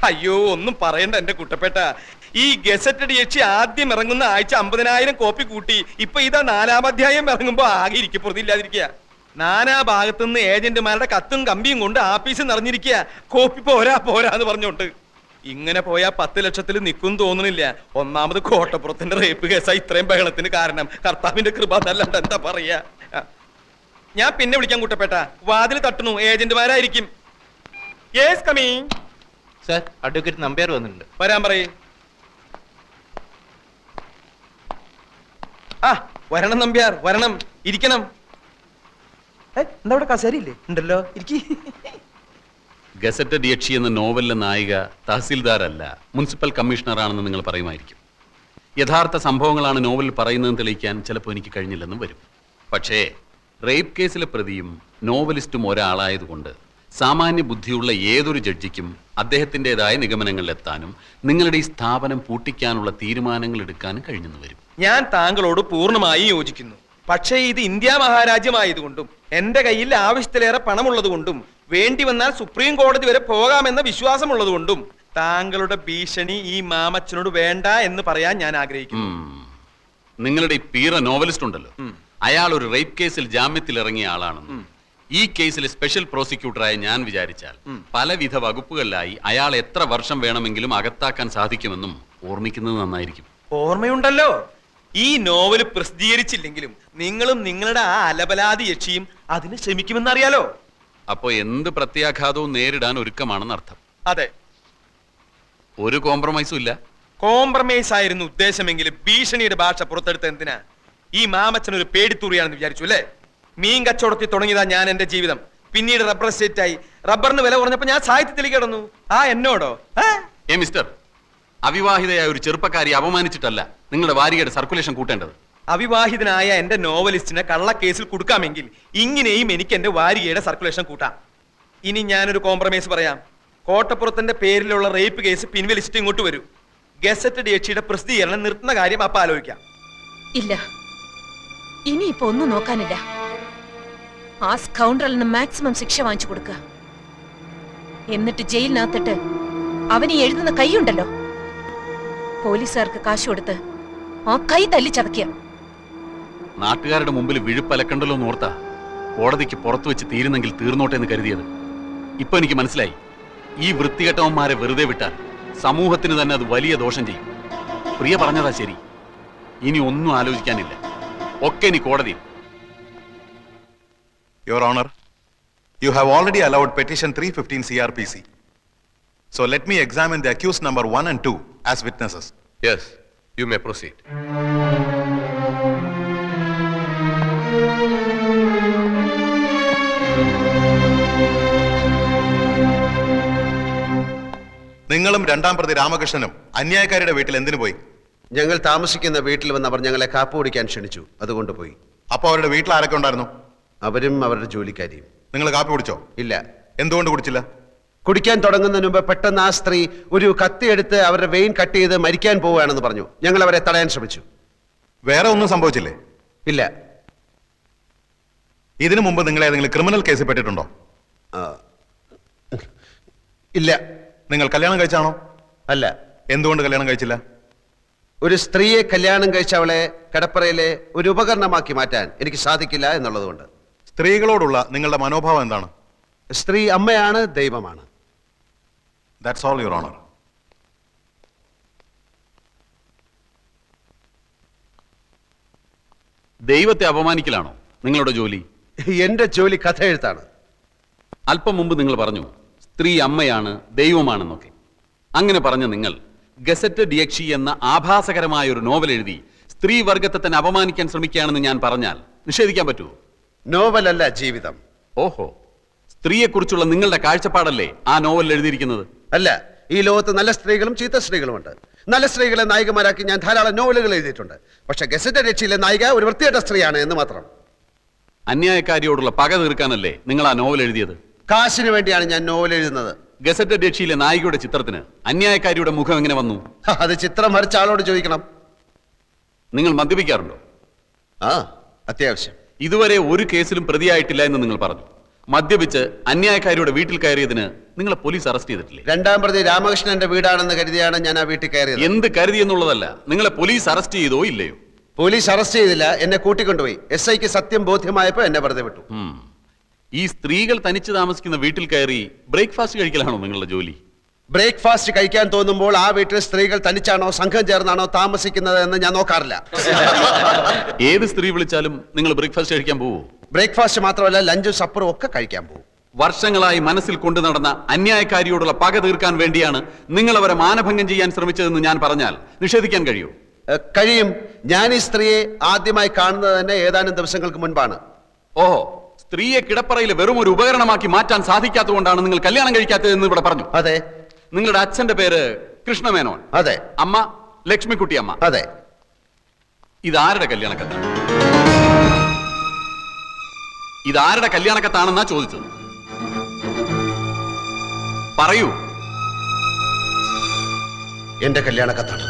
അയ്യോ ഒന്നും പറയണ്ട എന്റെ കുട്ടപ്പേട്ട. ഈ ഗസറ്റഡ് യക്ഷി ആദ്യം ഇറങ്ങുന്ന ആഴ്ച 50,000 കോപ്പി കൂട്ടി. ഇപ്പൊ ഇതാ 4-ാം അധ്യായം ഇറങ്ങുമ്പോ ആകെ ഇരിക്കപ്പെടുന്നില്ലാതിരിക്കുക. നാനാ ഭാഗത്തുനിന്ന് ഏജന്റുമാരുടെ കത്തും കമ്പിയും കൊണ്ട് ആഫീസ് നിറഞ്ഞിരിക്കുക. കോപ്പി പോരാന്ന് പറഞ്ഞോണ്ട്. ഇങ്ങനെ പോയാ 10 ലക്ഷത്തിൽ നിൽക്കും തോന്നുന്നില്ല. ഒന്നാമത് കോട്ടപ്പുറത്തിന്റെ റേപ്പ് കേസാ ഇത്രയും ബഹളത്തിന് കാരണം. കർത്താവിന്റെ കൃപ എന്നല്ലാണ്ട് എന്താ പറയാ. ഞാൻ പിന്നെ വിളിക്കാൻ കുട്ടപ്പേട്ട. വാതിൽ തട്ടുന്നു, ഏജന്റുമാരായിരിക്കും. Yes coming. Sir, advocate Nambiar വന്നിട്ടുണ്ട്. വരാൻ പറയേ. വരണം നമ്പ്യാർ, വരണം. ഇരിക്കണം. എന്താ ഇവിടെ കസേരയില്ലേ? ഉണ്ടല്ലോ, ഇരിക്കി. ഗസറ്റഡ് യക്ഷി എന്ന നോവലിലെ നായിക തഹസീൽദാരല്ല, മുനിസിപ്പൽ കമ്മീഷണറാണെന്ന് നിങ്ങൾ പറയുമായിരിക്കും. യഥാർത്ഥ സംഭവങ്ങളാണ് നോവലിൽ പറയുന്നതെന്ന് തെളിയിക്കാൻ ചിലപ്പോൾ എനിക്ക് കഴിഞ്ഞില്ലെന്നും വരും. പക്ഷേ റേപ്പ് കേസിലെ പ്രതിയും നോവലിസ്റ്റും ഒരാളായതുകൊണ്ട് സാമാന്യ ബുദ്ധിയുള്ള ഏതൊരു ജഡ്ജിക്കും അദ്ദേഹത്തിൻ്റെതായ നിഗമനങ്ങളിലെത്താനും നിങ്ങളുടെ ഈ സ്ഥാപനം പൂട്ടിക്കാനുള്ള തീരുമാനങ്ങൾ എടുക്കാനും കഴിഞ്ഞെന്ന് വരും. ഞാൻ താങ്കളോട് പൂർണ്ണമായി യോജിക്കുന്നു. പക്ഷേ ഇത് ഇന്ത്യ മഹാരാജ്യമായതുകൊണ്ടും എന്റെ കയ്യിൽ ആവശ്യത്തിലേറെ പണമുള്ളത് കൊണ്ടും വേണ്ടി വന്നാൽ സുപ്രീം കോടതി വരെ പോകാമെന്ന വിശ്വാസമുള്ളത് കൊണ്ടും താങ്കളുടെ ഭീഷണി ഈ മാമച്ചനോട് വേണ്ട എന്ന് പറയാൻ ഞാൻ ആഗ്രഹിക്കുന്നു. നിങ്ങളുടെ ഈ പീറ നോവലിസ്റ്റ് ഉണ്ടല്ലോ, അയാൾ ഒരു റേപ്പ് കേസിൽ ജാമ്യത്തിൽ ഇറങ്ങിയ ആളാണെന്നും ഈ കേസിലെ സ്പെഷ്യൽ പ്രോസിക്യൂട്ടറായി ഞാൻ വിചാരിച്ചാൽ പലവിധ വകുപ്പുകളിലായി അയാൾ എത്ര വർഷം വേണമെങ്കിലും അകത്താക്കാൻ സാധിക്കുമെന്നും ഓർമ്മിക്കുന്നത് നന്നായിരിക്കും. ഓർമ്മയുണ്ടല്ലോ. ഈ നോവൽ പ്രസിദ്ധീകരിച്ചില്ലെങ്കിലും നിങ്ങളും നിങ്ങളുടെ ആ അലബലാതി യക്ഷിയും അതിന് ശ്രമിക്കുമെന്നറിയാലോ. അപ്പോ എന്ത് പ്രത്യാഘാതവും നേരിടാൻ ഒരുക്കമാണെന്ന് അർത്ഥം. അതെ. ഒരു കോംപ്രമൈസും ഇല്ല. കോംപ്രമൈസ് ആയിരുന്നു ഉദ്ദേശമെങ്കിലും ഭീഷണിയുടെ ഭാഷ പുറത്തെടുത്ത എന്തിനാ? ഈ മാമച്ചൻ ഒരു പേടിത്തൂറിയാണെന്ന് വിചാരിച്ചു അല്ലേ? മീൻ കച്ചവടത്തിൽ തുടങ്ങിയതാ ഞാൻ എന്റെ ജീവിതം. പിന്നീട് റബ്ബർ എസ്റ്റേറ്റ് ആയി. റബ്ബറിന് വില കുറഞ്ഞപ്പോ ഞാൻ സാഹിത്യത്തിലേക്ക് കിടന്നു. എന്നോടോ? മിസ്റ്റർ, അവിവാഹിതയായ ഒരു ചെറുപ്പക്കാരി അപമാനിച്ചിട്ടല്ല നിങ്ങളുടെ വാരികയുടെ സർക്കുലേഷൻ കൂട്ടേണ്ടത്. അവിവാഹിതനായ എന്റെ നോവലിസ്റ്റിനെ കള്ളക്കേസിൽ കൊടുക്കാമെങ്കിൽ ഇങ്ങനെയും എനിക്ക് എന്റെ വാരികയുടെ സർക്കുലേഷൻ കൂട്ടാം. ഇനി ഞാനൊരു കോംപ്രമൈസ് പറയാം. കോട്ടപ്പുറത്തിന്റെ പേരിലുള്ള റേപ്പ് കേസ് പിൻവലിച്ചിട്ട് ഇങ്ങോട്ട് വരൂ. ഗസറ്റഡ് യക്ഷിയുടെ പ്രസിദ്ധീകരണം നിർത്തുന്ന കാര്യം അപ്പൊ ആലോചിക്കാം. ഇല്ല, ഇനിയിപ്പോ ഒന്നും നോക്കാനില്ല. ആ സ്കൗണ്ടറലിന് മാക്സിമം ശിക്ഷ വാങ്ങിച്ചു കൊടുക്കുക. എന്നിട്ട് ജയിലിനകത്തിട്ട് അവന് എഴുതുന്ന കൈയുണ്ടല്ലോ, പോലീസുകാർക്ക് കാശ് കൊടുത്ത് ആ കൈ തല്ലി ചതക്കുക. നാട്ടുകാരുടെ മുമ്പിൽ വിഴുപ്പലക്കണ്ടല്ലോ എന്നോർത്താ കോടതിക്ക് പുറത്തു വെച്ച് തീരുന്നെങ്കിൽ തീർന്നോട്ടെ എന്ന് കരുതിയത്. ഇപ്പൊ എനിക്ക് മനസ്സിലായി, ഈ വൃത്തികെട്ടവന്മാരെ വെറുതെ വിട്ടാൽ സമൂഹത്തിന് തന്നെ അത് വലിയ ദോഷം ചെയ്യും. പ്രിയ പറഞ്ഞതാ ശരി. ഇനി ഒന്നും ആലോചിക്കാനില്ല, ഒക്കെ ഇനി കോടതി. Your Honor, you have already allowed petition 315 CRPC. So let me examine the accused number 1 and 2 as witnesses. Yes, you may proceed. നിങ്ങളും രണ്ടാം പ്രതി രാമകൃഷ്ണനും അന്യായക്കാരുടെ വീട്ടിൽ എന്തിനു പോയി? ഞങ്ങൾ താമസിക്കുന്ന വീട്ടിൽ വന്ന് അവർ ഞങ്ങളെ കാപ്പ് കുടിക്കാൻ ക്ഷണിച്ചു, അതുകൊണ്ട് പോയി. അപ്പൊ അവരുടെ വീട്ടിൽ ആരൊക്കെ ഉണ്ടായിരുന്നു? അവരും അവരുടെ ജോലിക്കാരിയും. നിങ്ങൾ കാപ്പി കുടിച്ചോ? ഇല്ല. എന്തുകൊണ്ട് കുടിച്ചില്ല? കുടിക്കാൻ തുടങ്ങുന്നതിന് മുമ്പ് പെട്ടെന്ന് ആ സ്ത്രീ ഒരു കത്തിയെടുത്ത് അവരുടെ വെയിൻ കട്ട് ചെയ്ത് മരിക്കാൻ പോവുകയാണെന്ന് പറഞ്ഞു. ഞങ്ങൾ അവരെ തടയാൻ ശ്രമിച്ചു. വേറെ ഒന്നും സംഭവിച്ചില്ലേ? ഇല്ല. ഇതിനു മുമ്പ് നിങ്ങൾ ഏതെങ്കിലും ക്രിമിനൽ കേസിൽ പെട്ടിട്ടുണ്ടോ? ഇല്ല. നിങ്ങൾ കല്യാണം കഴിച്ചാണോ? അല്ല. എന്തുകൊണ്ട് കല്യാണം കഴിച്ചില്ല? ഒരു സ്ത്രീയെ കല്യാണം കഴിച്ച അവളെ കടപ്പറയിലെ ഒരു ഉപകരണമാക്കി മാറ്റാൻ എനിക്ക് സാധിക്കില്ല എന്നുള്ളതുകൊണ്ട്. സ്ത്രീകളോടുള്ള നിങ്ങളുടെ മനോഭാവം എന്താണ്? സ്ത്രീ അമ്മയാണ്, ദൈവമാണ്. That's all, Your Honor. ദൈവത്തെ അപമാനിക്കലാണോ നിങ്ങളുടെ ജോലി? എന്റെ ജോലി കഥ എഴുത്താണ്. അല്പം മുമ്പ് നിങ്ങൾ പറഞ്ഞു സ്ത്രീ അമ്മയാണ്, ദൈവമാണെന്നൊക്കെ. അങ്ങനെ പറഞ്ഞ നിങ്ങൾ ഗസറ്റഡ് യക്ഷി എന്ന ആഭാസകരമായ ഒരു നോവൽ എഴുതി സ്ത്രീ വർഗത്തെ തന്നെ അപമാനിക്കാൻ ശ്രമിക്കുകയാണെന്ന് ഞാൻ പറഞ്ഞാൽ നിഷേധിക്കാൻ പറ്റുമോ? നോവലല്ല, ജീവിതം. ഓഹോ, സ്ത്രീയെക്കുറിച്ചുള്ള നിങ്ങളുടെ കാഴ്ചപ്പാടല്ലേ ആ നോവലിൽ എഴുതിയിരിക്കുന്നത്? അല്ല, ഈ ലോകത്ത് നല്ല സ്ത്രീകളും ചീത്ത സ്ത്രീകളുമുണ്ട്. നല്ല സ്ത്രീകളെ നായികമാരാക്കി ഞാൻ ധാരാളം നോവലുകൾ എഴുതിയിട്ടുണ്ട്. പക്ഷെ ഗസറ്റഡ് യക്ഷിയിലെ നായിക ഒരു വൃത്തികെട്ട സ്ത്രീയാണ് എന്ന് മാത്രം. അന്യായക്കാരിയോടുള്ള പക തീർക്കാനല്ലേ നിങ്ങൾ ആ നോവൽ എഴുതിയത്? കാശിന് വേണ്ടിയാണ് ഞാൻ നോവൽ എഴുതുന്നത്. ഗസറ്റഡ് യക്ഷിയിലെ നായികയുടെ ചിത്രത്തിന് അന്യായക്കാരിയുടെ മുഖം എങ്ങനെ വന്നു? അത് ചിത്രം വരച്ച ആളോട് ചോദിക്കണം. നിങ്ങൾ മദ്യപിക്കാറുണ്ടോ? അത്യാവശ്യം. ഇതുവരെ ഒരു കേസിലും പ്രതിയായിട്ടില്ല എന്ന് നിങ്ങൾ പറഞ്ഞു. മദ്യപിച്ച് അന്യായക്കാരിയുടെ വീട്ടിൽ കയറിയതിന് നിങ്ങളെ പോലീസ് അറസ്റ്റ് ചെയ്തിട്ടില്ലേ? രണ്ടാം പ്രതി രാമകൃഷ്ണന്റെ വീടാണെന്ന് കരുതിയാണ് ഞാൻ ആ വീട്ടിൽ കയറിയത്. എന്ത് കരുതി എന്നുള്ളതല്ല, നിങ്ങളെ പോലീസ് അറസ്റ്റ് ചെയ്തോ ഇല്ലയോ? പോലീസ് അറസ്റ്റ് ചെയ്തില്ല, എന്നെ കൂട്ടിക്കൊണ്ടുപോയി. SIക്ക് സത്യം ബോധ്യമായപ്പോ എന്നെ വെറുതെ വിട്ടു. ഈ സ്ത്രീകൾ തനിച്ച് താമസിക്കുന്ന വീട്ടിൽ കയറി ബ്രേക്ക്ഫാസ്റ്റ് കഴിക്കലാണോ നിങ്ങളുടെ ജോലി? ബ്രേക്ക്ഫാസ്റ്റ് കഴിക്കാൻ തോന്നുമ്പോൾ ആ വീട്ടിൽ സ്ത്രീകൾ തനിച്ചാണോ സംഘം ചേർന്നാണോ താമസിക്കുന്നത് എന്ന് ഞാൻ നോക്കാറില്ല. ഏത് സ്ത്രീ വിളിച്ചാലും നിങ്ങൾ ബ്രേക്ക്ഫാസ്റ്റ് കഴിക്കാൻ പോവോ? ബ്രേക്ക്ഫാസ്റ്റ് മാത്രമല്ല, ലഞ്ചും സപ്പറും ഒക്കെ കഴിക്കാൻ പോകും. വർഷങ്ങളായി മനസ്സിൽ കൊണ്ടു നടന്ന അന്യായക്കാരിയോടുള്ള പക തീർക്കാൻ വേണ്ടിയാണ് നിങ്ങൾ അവരെ മാനഭംഗം ചെയ്യാൻ ശ്രമിച്ചതെന്ന് ഞാൻ പറഞ്ഞാൽ നിഷേധിക്കാൻ കഴിയൂ? കഴിയും. ഞാൻ ഈ സ്ത്രീയെ ആദ്യമായി കാണുന്നത് തന്നെ ഏതാനും ദിവസങ്ങൾക്ക് മുൻപാണ്. ഓഹോ, സ്ത്രീയെ കിടപ്പറയിൽ വെറും ഒരു ഉപകരണമാക്കി മാറ്റാൻ സാധിക്കാത്തതുകൊണ്ടാണ് നിങ്ങൾ കല്യാണം കഴിക്കാത്തതെന്ന് ഇവിടെ പറഞ്ഞു. അതെ. നിങ്ങളുടെ അച്ഛന്റെ പേര് കൃഷ്ണമേനോൻ. അതെ. അമ്മ ലക്ഷ്മിക്കുട്ടി അമ്മ. അതെ. ഇതാരുടെ കല്യാണക്കത്താണ്? ഇതാരുടെ കല്യാണക്കത്താണെന്നാ ചോദിച്ചത്. പറയൂ. എന്റെ കല്യാണക്കത്താണ്.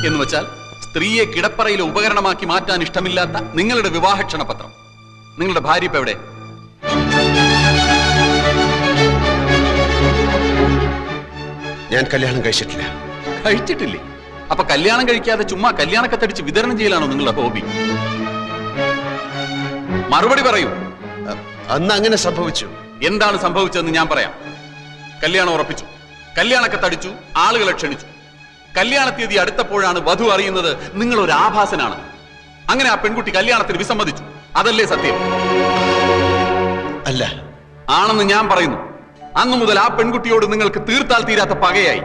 എന്ന് വെച്ചാൽ സ്ത്രീയെ കിടപ്പറയിലെ ഉപകരണമാക്കി മാറ്റാൻ ഇഷ്ടമില്ലാത്ത നിങ്ങളുടെ വിവാഹ ക്ഷണപത്രം. നിങ്ങളുടെ ഭാര്യ ഇപ്പൊ എവിടെ? ഞാൻ കല്യാണം കഴിച്ചിട്ടില്ല. കഴിച്ചിട്ടില്ലേ? അപ്പൊ കല്യാണം കഴിക്കാതെ ചുമ്മാ കല്യാണക്കത്തടിച്ച് വിതരണം ചെയ്യലാണോ നിങ്ങളുടെ ഹോബി? മറുപടി പറയൂ. അന്ന് അങ്ങനെ സംഭവിച്ചു. എന്താണ് സംഭവിച്ചതെന്ന് ഞാൻ പറയാം. കല്യാണം ഉറപ്പിച്ചു, കല്യാണക്കത്തടിച്ചു, ആളുകളെ ക്ഷണിച്ചു. കല്യാണ തീയതി അടുത്തപ്പോഴാണ് വധു അറിയുന്നത് നിങ്ങൾ ഒരു ആഭാസനാണ്. അങ്ങനെ ആ പെൺകുട്ടി കല്യാണത്തിന് വിസമ്മതിച്ചു. അതല്ലേ സത്യം? അല്ല. ആണെന്ന് ഞാൻ പറയുന്നു. അന്നു മുതൽ ആ പെൺകുട്ടിയോട് നിങ്ങൾക്ക് തീർത്താൽ തീരാത്ത പകയായി.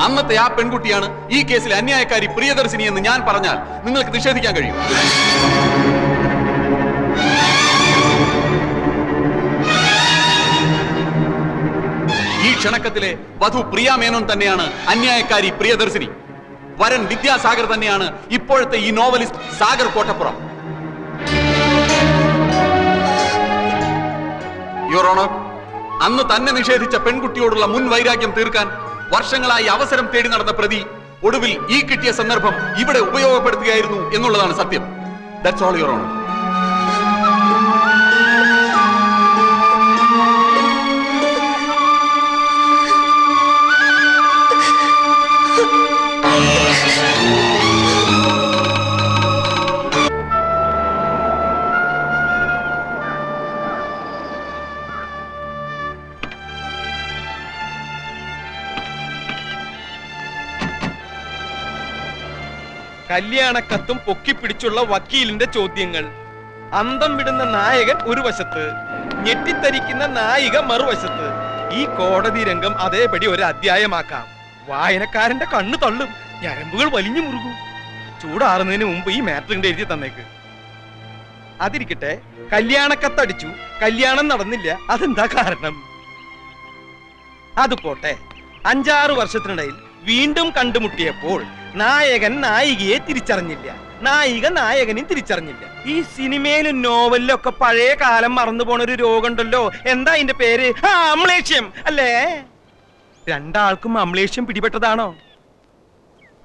അന്നത്തെ ആ പെൺകുട്ടിയാണ് ഈ കേസിലെ അന്യായക്കാരി പ്രിയദർശിനി എന്ന് ഞാൻ പറഞ്ഞാൽ നിങ്ങൾക്ക് നിഷേധിക്കാൻ കഴിയും? ഈ ക്ഷണക്കത്തിലെ വധു പ്രിയ മേനോൻ തന്നെയാണ് അന്യായക്കാരി പ്രിയദർശിനി. വരൻ വിദ്യാസാഗർ തന്നെയാണ് ഇപ്പോഴത്തെ ഈ novelist Sagar Kottappuram. Your honour, അന്ന് തന്നെ നിഷേധിച്ച പെൺകുട്ടിയോടുള്ള മുൻ വൈരാഗ്യം തീർക്കാൻ വർഷങ്ങളായി അവസരം തേടി നടന്ന പ്രതി ഒടുവിൽ ഈ കിട്ടിയ സന്ദർഭം ഇവിടെ ഉപയോഗപ്പെടുത്തുകയായിരുന്നു എന്നുള്ളതാണ് സത്യം. That's all your honour. കല്യാണക്കത്തും പൊക്കിപ്പിടിച്ചുള്ള വക്കീലിന്റെ ചോദ്യങ്ങൾ, അന്തം വിടുന്ന നായകൻ ഒരു വശത്ത്, ഞെട്ടിത്തരിക്കുന്ന നായിക മറുവശത്ത്. ഈ കോടതി രംഗം അതേപടി ഒരു അധ്യായമാക്കാം. വായനക്കാരന്റെ കണ്ണു തള്ളും, ഞരമ്പുകൾ വലിഞ്ഞു മുറുകും. ചൂടാറുന്നതിന് മുമ്പ് ഈ മാറ്ററിന്റെ എഴുതി തന്നേക്ക്. അതിരിക്കട്ടെ, കല്യാണക്കത്തടിച്ചു, കല്യാണം നടന്നില്ല. അതെന്താ കാരണം? അത് പോട്ടെ. 5-6 വർഷത്തിനിടയിൽ വീണ്ടും കണ്ടുമുട്ടിയപ്പോൾ നായകൻ നായികയെ തിരിച്ചറിഞ്ഞില്ല, നായിക നായകനെയും തിരിച്ചറിഞ്ഞില്ല. ഈ സിനിമയിലും നോവലിലും ഒക്കെ പഴയ കാലം മറന്നു പോണ ഒരു രോഗമുണ്ടല്ലോ. എന്താ അതിന്റെ പേര്? അമ്ലേഷ്യം അല്ലേ? രണ്ടാൾക്കും അമ്ലേഷ്യം പിടിപെട്ടതാണോ?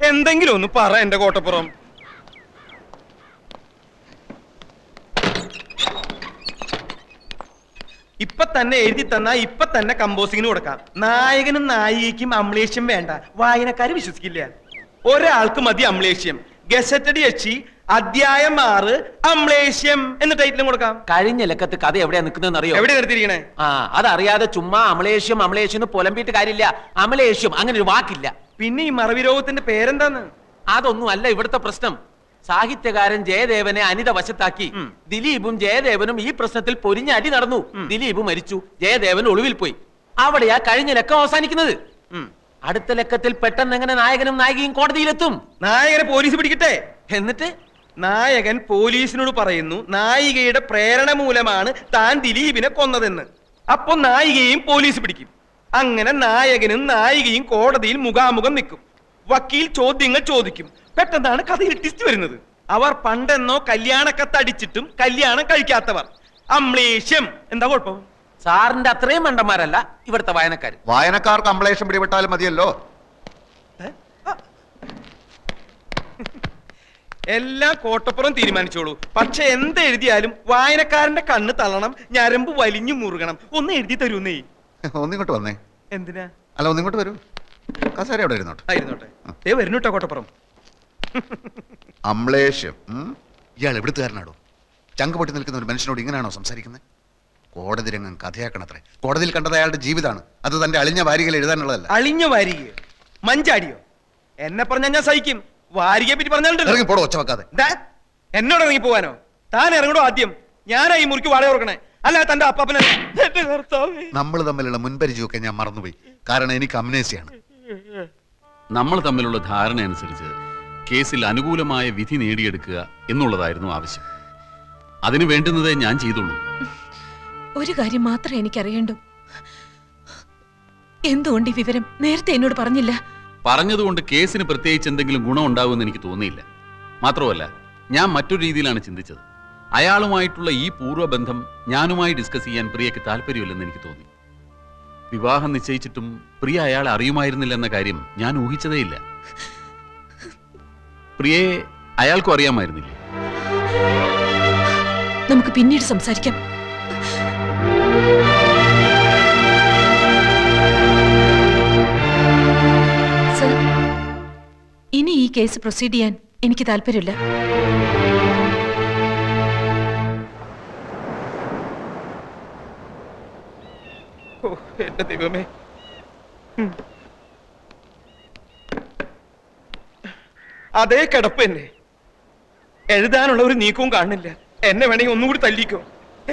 എന്തെങ്കിലും ഒന്ന് പറ എന്റെ കോട്ടപ്പുറം. ഇപ്പൊ തന്നെ എഴുതി തന്നാ ഇപ്പൊ തന്നെ കമ്പോസിങ്ങിന് കൊടുക്കാം. നായകനും നായികയ്ക്കും അമ്ലേഷ്യം വേണ്ട, വായനക്കാര് വിശ്വസിക്കില്ല. ഒരാൾക്ക് മതി അമ്ലേഷ്യം. ഗസറ്റഡ് യക്ഷി അധ്യായം 6 അമ്ലേഷ്യം എന്ന ടൈറ്റിലും കൊടുക്കാം. കഴിഞ്ഞ ലക്കത്ത് കഥ എവിടെയാ നിൽക്കുന്നതെന്ന് അറിയോ? എവിടെ നിർത്തിയിരിക്കണേ? അതറിയാതെ ചുമ്മാ അമലേഷ്യം അമലേഷ്യം പുലമ്പിയിട്ട് കാര്യമില്ല. അമലേഷ്യം അങ്ങനെ ഒരു വാക്കില്ല. പിന്നെ ഈ മറവി രോഗത്തിന്റെ പേരെന്താന്ന്? അതൊന്നും അല്ല ഇവിടുത്തെ പ്രശ്നം. സാഹിത്യകാരൻ ജയദേവനെ അനിത വശത്താക്കി ദിലീപും ജയദേവനും ഈ പ്രശ്നത്തിൽ പൊരിഞ്ഞടി നടന്നു. ദിലീപ് മരിച്ചു, ജയദേവൻ ഒളിവിൽ പോയി. അവിടെയാ കഴിഞ്ഞ ലക്കം അവസാനിക്കുന്നത്. അടുത്ത ലക്കത്തിൽ പെട്ടെന്ന് എങ്ങനെ നായകനും നായികയും കോടതിയിലെത്തും? നായകനെ പോലീസ് പിടിക്കട്ടെ. എന്നിട്ട് നായകൻ പോലീസിനോട് പറയുന്നു നായികയുടെ പ്രേരണ മൂലമാണ് താൻ ദിലീപിനെ കൊന്നതെന്ന്. അപ്പൊ നായികയും പോലീസ് പിടിക്കും. അങ്ങനെ നായകനും നായികയും കോടതിയിൽ മുഖാമുഖം നിൽക്കും. വക്കീൽ ചോദ്യങ്ങൾ ചോദിക്കും. പെട്ടെന്നാണ് കഥയിൽ ട്വിസ്റ്റ് വരുന്നത്. അവർ പണ്ടെന്നോ കല്യാണക്കത്തടിച്ചിട്ടും കല്യാണം കഴിക്കാത്തവർ. അമ്ലേഷ്യം. എന്താ കുഴപ്പം? സാറിന്റെ അത്രയും മണ്ടന്മാരല്ല ഇവിടുത്തെ വായനക്കാര്. വായനക്കാർക്ക് അമ്ലേഷം പിടിപെട്ടാലും മതിയല്ലോ. എല്ലാം കോട്ടപ്പുറം തീരുമാനിച്ചോളൂ. പക്ഷെ എന്തെഴുതിയാലും വായനക്കാരന്റെ കണ്ണ് തള്ളണം, ഞരമ്പ് വലിഞ്ഞു മുറുകണം. ഒന്ന് എഴുതി തരൂന്നേ. ഒന്നിങ്ങോട്ട് വന്നേ. എന്തിനാ? അല്ല, ഒന്നിങ്ങോട്ട് വരൂ. കസേര അവിടെ ഇരുന്നോട്ടെ. ആയിരുന്നോട്ടെ. ദേ വരുന്നുട്ടോ കോട്ടപ്പുറം. അമ്ലേഷ്യം. ഇയാൾ എവിടുത്തുകാരനാടോ? ചങ്ക് പൊട്ടി നിൽക്കുന്ന ഒരു മനുഷ്യനോട് ഇങ്ങനെയാണോ സംസാരിക്കുന്നത്? കോടതി രംഗം കഥയാക്കണത്രേ. കോടതിയിൽ കണ്ടത് അയാളുടെ ജീവിതമാണ്. അത് തന്റെ അളിഞ്ഞ വാരികയിൽ എഴുതാനുള്ളതല്ല. അളിഞ്ഞ വാരികയോ മഞ്ചാടിയോ? എന്നെ പറഞ്ഞാൽ ഞാൻ സഹിക്കും. വാരികയെ പറ്റി പറഞ്ഞാലുണ്ടല്ലോ. ഇറങ്ങി പോടോ, ഒച്ച വെക്കാതെ. എന്നോട് ഇറങ്ങി പോവാനോ? താൻ ഇറങ്ങടോ ആദ്യം. ഞാനാ ഈ മുറിക്ക് വാടക കൊടുക്കണേ, അല്ല തന്റെ അപ്പാപ്പനെ. നമ്മൾ തമ്മിലുള്ള മുൻപരിചയമൊക്കെ ഞാൻ മറന്നുപോയി. കാരണം എനിക്ക് അമ്നേസിയാണ്. നമ്മൾ തമ്മിലുള്ള ധാരണ അനുസരിച്ച് കേസിൽ അനുകൂലമായ വിധി നേടിയെടുക്കുക എന്നുള്ളതായിരുന്നു ആവശ്യം. അതിന് വേണ്ടുന്നതേ ഞാൻ ചെയ്തുള്ളൂ. ഒരു കാര്യം മാത്രമേ എനിക്കറിയണ്ടു. എന്തുകൊണ്ട് ഈ വിവരം നേരത്തെ എന്നോട് പറഞ്ഞില്ല? പറഞ്ഞതുകൊണ്ട് കേസിന് പ്രത്യേകിച്ച് എന്തെങ്കിലും ഗുണം ഉണ്ടാകുമെന്ന് എനിക്ക് തോന്നിയില്ല. മാത്രമല്ല, ഞാൻ മറ്റൊരു രീതിയിലാണ് ചിന്തിച്ചത്. അയാളുമായിട്ടുള്ള ഈ പൂർവ്വബന്ധം ഞാനുമായി ഡിസ്കസ് ചെയ്യാൻ പ്രിയയ്ക്ക് താല്പര്യമില്ലെന്ന് എനിക്ക് തോന്നി. വിവാഹം നിശ്ചയിച്ചിട്ടും പ്രിയ അയാളെ അറിയുമായിരുന്നില്ലെന്ന കാര്യം ഞാൻ ഊഹിച്ചതേയില്ല. പ്രിയയെ അയാൾക്കും അറിയാമായിരുന്നില്ലേ? നമുക്ക് പിന്നീട് സംസാരിക്കാം. സർ, ഇനി ഈ കേസ് പ്രൊസീഡ് ചെയ്യാൻ എനിക്ക് താല്പര്യമില്ല. എന്റെ ദൈവമേ. അതേ കിടപ്പ് തന്നെ. എഴുതാനുള്ള ഒരു നീക്കവും കാണുന്നില്ല. എന്നെ വേണമെങ്കിൽ ഒന്നുകൂടി തല്ലിക്കോ.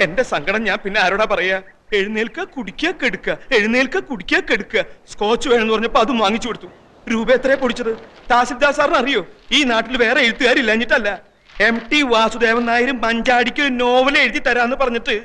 എന്റെ സങ്കടം ഞാൻ പിന്നെ ആരോടാ പറയാ? എഴുന്നേൽക്ക കുടിക്കുക കെടുക്കുക, എഴുന്നേൽക്ക കുടിക്കുക കെടുക്കുക. സ്കോച്ച് വേണമെന്ന് പറഞ്ഞപ്പോ അതും വാങ്ങിച്ചു കൊടുത്തു. രൂപ എത്രയാ പൊടിച്ചത്? തഹസിൽദാർ സാറിന് അറിയോ? ഈ നാട്ടിൽ വേറെ എഴുത്തുകാരില്ലഞ്ഞിട്ടല്ല. MT വാസുദേവൻ നായർ മഞ്ചാടിക്ക് ഒരു നോവൽ എഴുതി തരാന്ന് പറഞ്ഞിട്ട്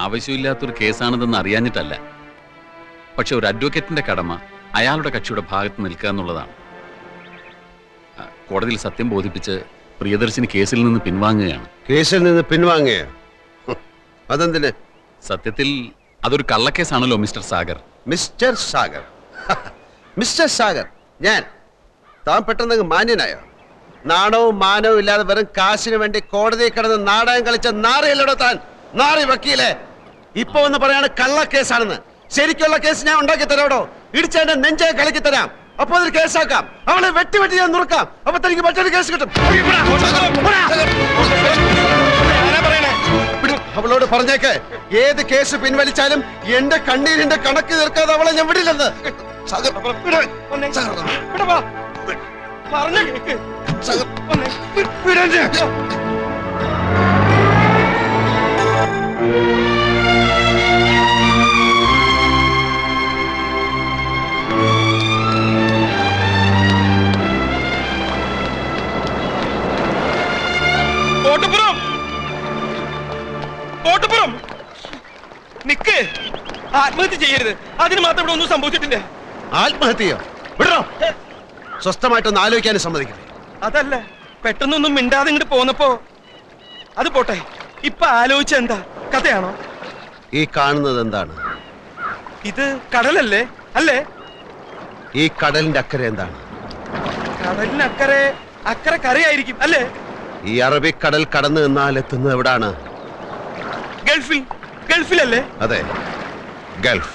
ആവശ്യമില്ലാത്തൊരു കേസാണിതെന്ന് അറിയാഞ്ഞിട്ടല്ല. പക്ഷെ ഒരു അഡ്വക്കേറ്റിന്റെ കടമ അയാളുടെ കക്ഷിയുടെ ഭാഗത്ത് നിൽക്കുക എന്നുള്ളതാണ്. കോടതിയിൽ സത്യം ബോധിപ്പിച്ച് പ്രിയദർശിനി കേസിൽ നിന്ന് പിൻവാങ്ങുകയാണ്. കേസിൽ നിന്ന് പിൻവാങ്ങുകയോ? അതെന്തിന്? സത്യത്തിൽ അതൊരു കള്ളക്കേസാണല്ലോ mister Sagar. Mister Sagar? Mister Sagar ഞാൻ? താൻ പെട്ടെന്ന് മാന്യനായോ? നാണവും മാനവും ഇല്ലാതെ വെറും കാശിന് വേണ്ടി കോടതിയിൽ കിടന്ന് നാടകം കളിച്ച നാറിയല്ലോടോ താൻ. നാറി വക്കീലേ, ഇപ്പൊ ഒന്ന് പറയാണ് കള്ളക്കേസാണെന്ന്. ശരിക്കുള്ള കേസ് ഞാൻ ഉണ്ടാക്കി തരാടോ. ഇടിച്ചതിന്റെ നെഞ്ചെ കളിക്കി തരാം. അപ്പൊ അതൊരു കേസാക്കാം. അവളെ വെട്ടി വെട്ടി ഞാൻ നുറുക്കാം. അപ്പൊ തനിക്ക് മറ്റൊരു കേസ് കിട്ടും. അവളോട് പറഞ്ഞേക്ക്, ഏത് കേസ് പിൻവലിച്ചാലും എന്റെ കണ്ണീരിന്റെ കണക്ക് തീർക്കാതെ അവളെ ഞാൻ വിടില്ലെന്ന്. കോട്ടപ്പുറം നിക്ക്. ആത്മഹത്യ ചെയ്യരുത്. അതിന് മാത്രം ഇവിടെ ഒന്നും സംഭവിച്ചിട്ടില്ല. ആത്മഹത്യയോ? വിടറോ. സ്വസ്ഥമായിട്ടൊന്ന് ആലോചിക്കാനും സമ്മതിക്കില്ലേ? അതല്ല, പെട്ടെന്നൊന്നും മിണ്ടാതെ ഇങ്ങോട്ട് പോന്നപ്പോ. അത് പോട്ടെ, ഇപ്പൊ ആലോചിച്ച എന്താ? കഥയാണോ? ഈ കാണുന്നത് എന്താണ്? ഇത് കടലല്ലേ? അല്ലേ? ഈ കടലിന്റെ അക്കരെ എന്താണ്? കടലിനക്കരെ അക്കരെ കരയായിരിക്കും അല്ലേ? ഈ അറബിക്കടൽ കടന്നു നിന്നാൽ എത്തുന്നത് എവിടാണ്? ഗൾഫിലല്ലേ? അതെ, ഗൾഫ്.